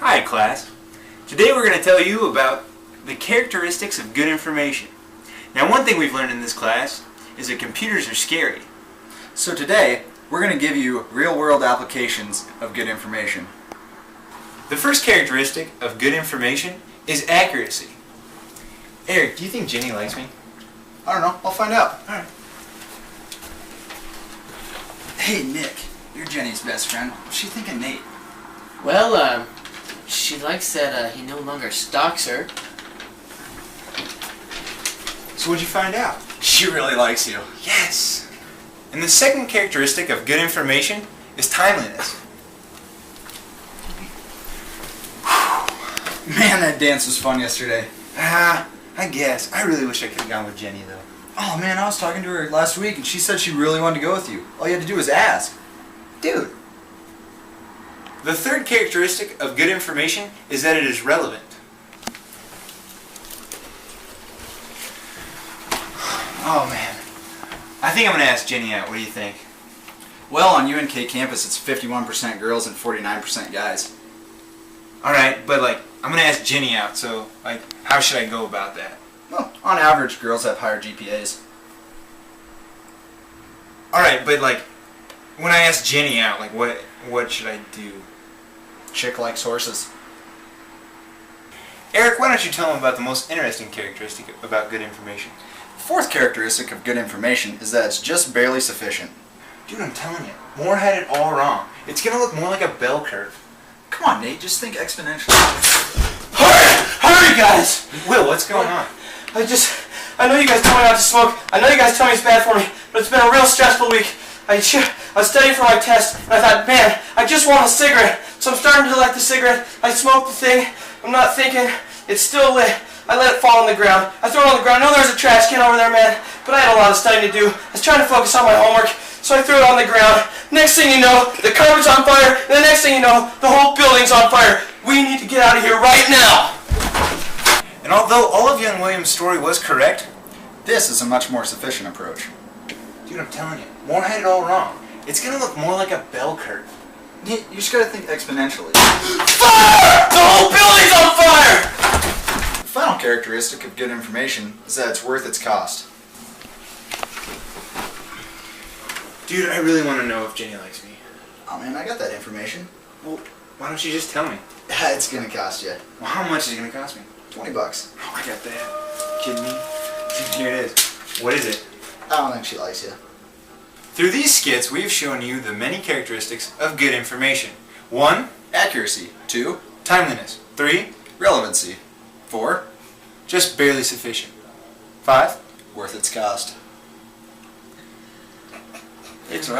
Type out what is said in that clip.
Hi class. Today we're going to tell you about the characteristics of good information. Now one thing we've learned in this class is that computers are scary. So today we're going to give you real-world applications of good information. The first characteristic of good information is accuracy. Eric, do you think Jenny likes me? I don't know, I'll find out. Alright. Hey Nick, you're Jenny's best friend. What's she think of Nate? Well, she likes that he no longer stalks her. So what'd you find out? She really likes you. Yes! And the second characteristic of good information is timeliness. Man, that dance was fun yesterday. I guess. I really wish I could have gone with Jenny though. Oh man, I was talking to her last week and she said she really wanted to go with you. All you had to do was ask. Dude. The third characteristic of good information is that it is relevant. Oh man. I think I'm going to ask Jenny out. What do you think? Well, on UNK campus it's 51% girls and 49% guys. Alright, but I'm going to ask Jenny out, so how should I go about that? Well, on average girls have higher GPAs. Alright, but when I ask Jenny out, what should I do? Chick likes horses. Eric, why don't you tell him about the most interesting characteristic about good information? The fourth characteristic of good information is that it's just barely sufficient. Dude, I'm telling you, Moore had it all wrong. It's going to look more like a bell curve. Come on, Nate, just think exponentially. Hurry, guys! Will, what's going on? I know you guys told me not to smoke. I know you guys told me it's bad for me, but it's been a real stressful week. I was studying for my test, and I thought, man, I just want a cigarette. So I'm starting to light the cigarette. I smoke the thing. I'm not thinking. It's still lit. I let it fall on the ground. I throw it on the ground. I know there's a trash can over there, man, but I had a lot of studying to do. I was trying to focus on my homework, so I threw it on the ground. Next thing you know, the carpet's on fire, and the next thing you know, the whole building's on fire. We need to get out of here right now. And although all of young William's story was correct, This is a much more sufficient approach. dude, I'm telling you, Moore had it all wrong. It's going to look more like a bell curve. Nate, you just gotta think exponentially. Fire! The whole building's on fire! The final characteristic of good information is that it's worth its cost. Dude, I really want to know if Jenny likes me. Oh man, I got that information. Well, why don't you just tell me? It's gonna cost you Well, how much is it going to cost me? $20. Oh, I got that. Kidding me? Here it is. What is it? I don't think she likes you. Through these skits, we've shown you the many characteristics of good information. 1. Accuracy. 2. Timeliness. 3. Relevancy. 4. Just barely sufficient. 5. Worth its cost. It's right.